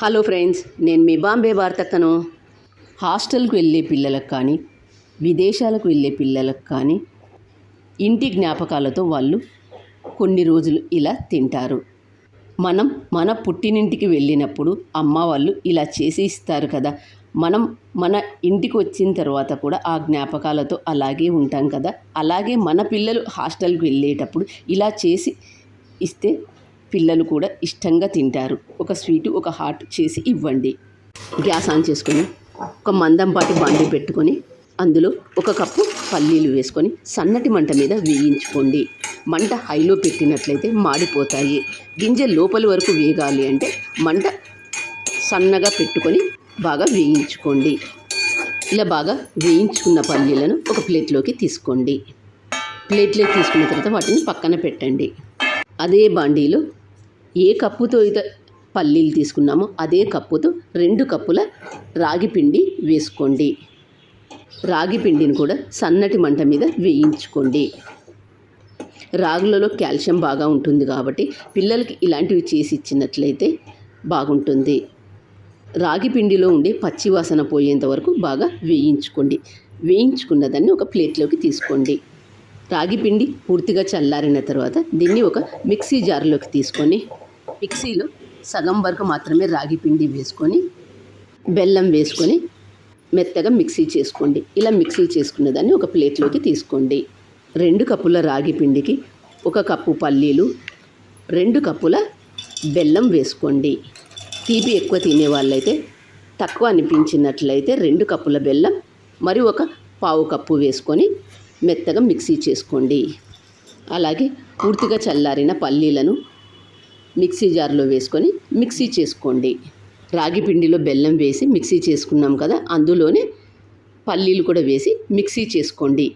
Hello friends, నేను మీ బాంబే వార్తక్కను. హాస్టల్కి వెళ్ళే పిల్లలకు కానీ, విదేశాలకు వెళ్ళే పిల్లలకు కానీ ఇంటి జ్ఞాపకాలతో వాళ్ళు కొన్ని రోజులు ఇలా తింటారు. మనం మన పుట్టినింటికి వెళ్ళినప్పుడు అమ్మ వాళ్ళు ఇలా చేసి ఇస్తారు కదా. మనం మన ఇంటికి వచ్చిన తర్వాత కూడా ఆ జ్ఞాపకాలతో అలాగే ఉంటాం కదా. అలాగే మన పిల్లలు హాస్టల్కి వెళ్ళేటప్పుడు ఇలా చేసి ఇస్తే పిల్లలు కూడా ఇష్టంగా తింటారు. ఒక స్వీటు, ఒక హాట్ చేసి ఇవ్వండి. గ్యాస్ ఆన్ చేసుకొని ఒక మందంపాటి బాండీ పెట్టుకొని అందులో 1 కప్పు పల్లీలు వేసుకొని సన్నటి మంట మీద వేయించుకోండి. మంట హైలో పెట్టినట్లయితే మాడిపోతాయి. గింజ లోపలి వరకు వేగాలి అంటే మంట సన్నగా పెట్టుకొని బాగా వేయించుకోండి. ఇలా బాగా వేయించుకున్న పల్లీలను ఒక ప్లేట్లోకి తీసుకోండి. ప్లేట్లోకి తీసుకున్న తర్వాత వాటిని పక్కన పెట్టండి. అదే బాండీలో ఏ కప్పుతో అయితే పల్లీలు తీసుకున్నామో అదే కప్పుతో 2 కప్పుల రాగి పిండి వేసుకోండి. రాగి పిండిని కూడా సన్నటి మంట మీద వేయించుకోండి. రాగులలో కాల్షియం బాగా ఉంటుంది కాబట్టి పిల్లలకి ఇలాంటివి చేసి ఇచ్చినట్లయితే బాగుంటుంది. రాగి పిండిలో ఉండే పచ్చి వాసన పోయేంత వరకు బాగా వేయించుకోండి. వేయించుకున్న దాన్ని ఒక ప్లేట్లోకి తీసుకోండి. రాగి పిండి పూర్తిగా చల్లారిన తర్వాత దీన్ని ఒక మిక్సీ జార్లోకి తీసుకొని మిక్సీలో సగం వరకు మాత్రమే రాగి పిండి వేసుకొని బెల్లం వేసుకొని మెత్తగా మిక్సీ చేసుకోండి. ఇలా మిక్సీ చేసుకున్న దాన్ని ఒక ప్లేట్లోకి తీసుకోండి. 2 కప్పుల రాగి పిండికి 1 కప్పు పల్లీలు, 2 కప్పుల బెల్లం వేసుకోండి. తీపి ఎక్కువ తినే వాళ్ళైతే తక్కువ అనిపించినట్లయితే 2 కప్పుల బెల్లం మరి 1/4 కప్పు వేసుకొని మెత్తగా మిక్సీ చేసుకోండి. అలాగే పూర్తిగా చల్లారిన పల్లీలను మిక్సీ జార్లో వేసుకొని మిక్సీ చేసుకోండి. రాగి పిండిలో బెల్లం వేసి మిక్సీ చేసుకున్నాం కదా, అందులోనే పల్లీలు కూడా వేసి మిక్సీ చేసుకోండి.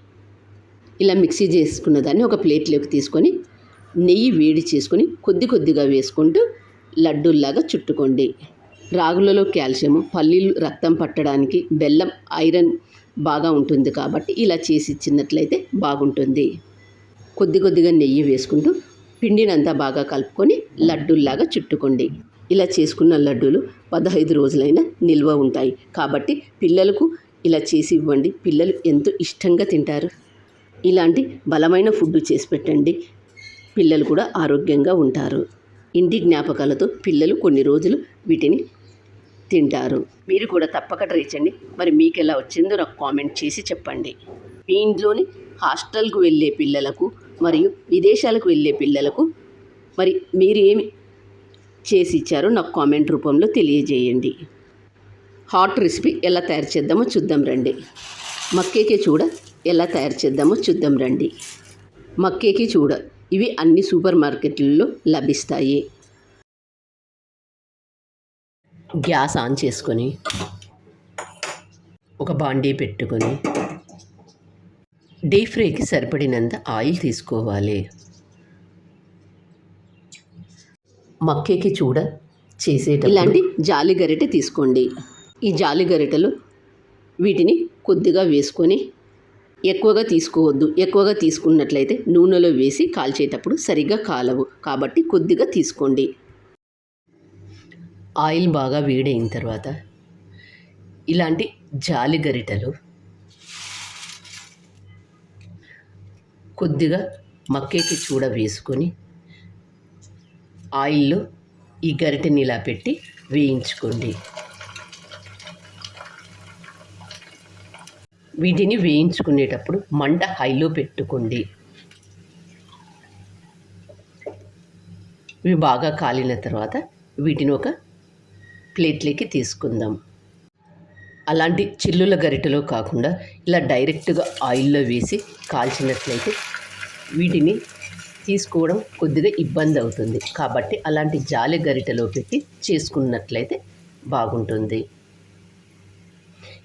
ఇలా మిక్సీ చేసుకున్న దాన్ని ఒక ప్లేట్లోకి తీసుకొని నెయ్యి వేడి చేసుకొని కొద్దిగా వేసుకుంటూ లడ్డూల్లాగా చుట్టుకోండి. రాగులలో కాల్షియం, పల్లీలు రక్తం పట్టడానికి, బెల్లం ఐరన్ బాగా ఉంటుంది కాబట్టి ఇలా చేసి ఇచ్చినట్లయితే బాగుంటుంది. కొద్దిగా నెయ్యి వేసుకుంటూ పిండినంతా బాగా కలుపుకొని లడ్డూల్లాగా చుట్టుకోండి. ఇలా చేసుకున్న లడ్డూలు 15 రోజులైనా నిల్వ ఉంటాయి కాబట్టి పిల్లలకు ఇలా చేసి ఇవ్వండి. పిల్లలు ఎంతో ఇష్టంగా తింటారు. ఇలాంటి బలమైన ఫుడ్ చేసి పెట్టండి. పిల్లలు కూడా ఆరోగ్యంగా ఉంటారు. ఇంటి జ్ఞాపకాలతో పిల్లలు కొన్ని రోజులు వీటిని తింటారు. మీరు కూడా తప్పక ట్రై చేయండి. మరి మీకు ఎలా వచ్చిందో నాకు కామెంట్ చేసి చెప్పండి. మీ ఇంట్లోని హాస్టల్కు వెళ్ళే పిల్లలకు మరియు విదేశాలకు వెళ్ళే పిల్లలకు మరి మీరు ఏమి చేసి ఇచ్చారో నాకు కామెంట్ రూపంలో తెలియజేయండి. హాట్ రెసిపీ ఎలా తయారు చేద్దామో చూద్దాం రండి. మక్కేకి చూడ ఎలా తయారు చేద్దామో చూద్దాం రండి. మక్కేకి చూడ ఇవి అన్ని సూపర్ మార్కెట్లలో లభిస్తాయి. గ్యాస్ ఆన్ చేసుకొని ఒక బాండీ పెట్టుకొని డీప్ ఫ్రైకి సరిపడినంత ఆయిల్ తీసుకోవాలి. మక్కేకి చూడ చేసేటప్పుడు ఇలాంటి జాలి గరిటె తీసుకోండి. ఈ జాలి గరిటెలో వీటిని కొద్దిగా వేసుకొని ఎక్కువగా తీసుకోవద్దు. ఎక్కువగా తీసుకున్నట్లయితే నూనెలో వేసి కాల్చేటప్పుడు సరిగ్గా కాలవు కాబట్టి కొద్దిగా తీసుకోండి. ఆయిల్ బాగా వేడైన తర్వాత ఇలాంటి జాలి గరిటెలు కొద్దిగా మక్కేకి చూడ వేసుకొని ఆయిల్లో ఈ గరిటెని ఇలా పెట్టి వేయించుకోండి. వీటిని వేయించుకునేటప్పుడు మంట హైలో పెట్టుకోండి. ఇవి బాగా కాలిన తర్వాత వీటిని ఒక ప్లేట్లోకి తీసుకుందాం. అలాంటి చిల్లుల గరిటెలో కాకుండా ఇలా డైరెక్ట్గా ఆయిల్లో వేసి కాల్చినట్లయితే వీటిని తీసుకోవడం కొద్దిగా ఇబ్బంది అవుతుంది కాబట్టి అలాంటి జాలి గరిటెలో పెట్టి చేసుకున్నట్లయితే బాగుంటుంది.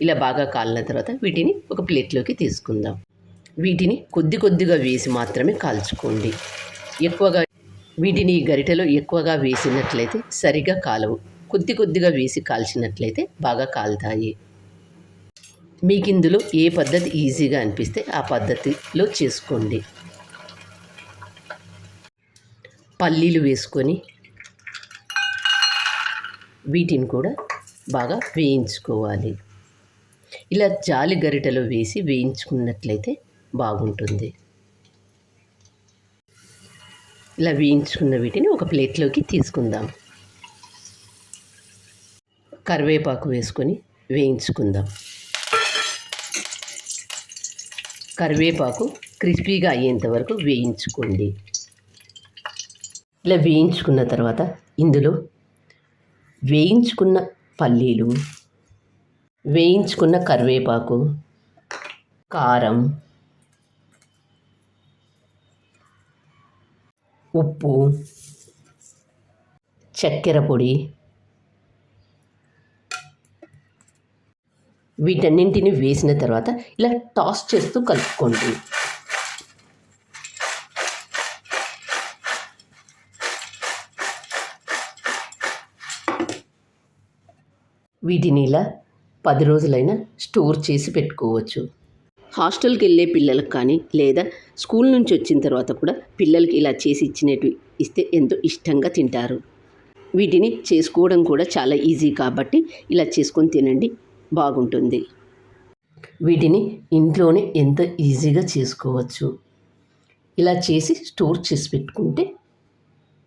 ఇలా బాగా కాలిన తర్వాత వీటిని ఒక ప్లేట్లోకి తీసుకుందాం. వీటిని కొద్దిగా వేసి మాత్రమే కాల్చుకోండి. ఎక్కువగా వీటిని ఈ గరిటెలో ఎక్కువగా వేసినట్లయితే సరిగా కాలవు. కొద్దిగా వేసి కాల్చినట్లయితే బాగా కాలుతాయి. మీకు ఇందులో ఏ పద్ధతి ఈజీగా అనిపిస్తే ఆ పద్ధతిలో చేసుకోండి. పల్లీలు వేసుకొని వీటిని కూడా బాగా వేయించుకోవాలి. ఇలా జాలి గరిటెలో వేసి వేయించుకున్నట్లయితే బాగుంటుంది. ఇలా వేయించుకున్న వీటిని ఒక ప్లేట్లోకి తీసుకుందాం. కరివేపాకు వేసుకొని వేయించుకుందాం. కరివేపాకు క్రిస్పీగా అయ్యేంత వరకు వేయించుకోండి. ఇలా వేయించుకున్న తర్వాత ఇందులో వేయించుకున్న పల్లీలు, వేయించుకున్న కరివేపాకు, కారం, ఉప్పు, చక్కెర పొడి, వీటన్నింటిని వేసిన తర్వాత ఇలా టాస్ చేస్తూ కలుపుకోండి. వీటిని ఇలా 10 రోజులైనా స్టోర్ చేసి పెట్టుకోవచ్చు. హాస్టల్కి వెళ్ళే పిల్లలకు కానీ లేదా స్కూల్ నుంచి వచ్చిన తర్వాత కూడా పిల్లలకి ఇలా చేసి ఇస్తే ఎంతో ఇష్టంగా తింటారు. వీటిని చేసుకోవడం కూడా చాలా ఈజీ కాబట్టి ఇలా చేసుకొని తినండి, బాగుంటుంది. వీటిని ఇంట్లోనే ఎంత ఈజీగా చేసుకోవచ్చు. ఇలా చేసి స్టోర్ చేసి పెట్టుకుంటే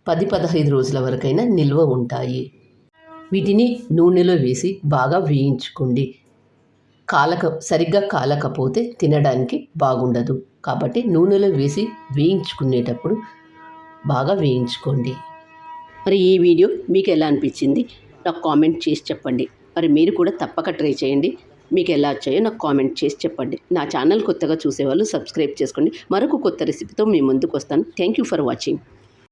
10-15 రోజుల వరకైనా నిల్వ ఉంటాయి. వీటిని నూనెలో వేసి బాగా వేయించుకోండి. సరిగ్గా కాలకపోతే తినడానికి బాగుండదు. కాబట్టి నూనెలో వేసి వేయించుకునేటప్పుడు బాగా వేయించుకోండి. మరి ఈ వీడియో మీకు ఎలా అనిపించింది నాకు కామెంట్ చేసి చెప్పండి. మరి మీరు కూడా తప్పక ట్రై చేయండి. మీకు ఎలా వచ్చాయో నాకు కామెంట్ చేసి చెప్పండి. నా ఛానల్ కొత్తగా చూసేవాళ్ళు సబ్స్క్రైబ్ చేసుకోండి. మరొక కొత్త రెసిపీతో మీ ముందుకు వస్తాను. Thank you for watching.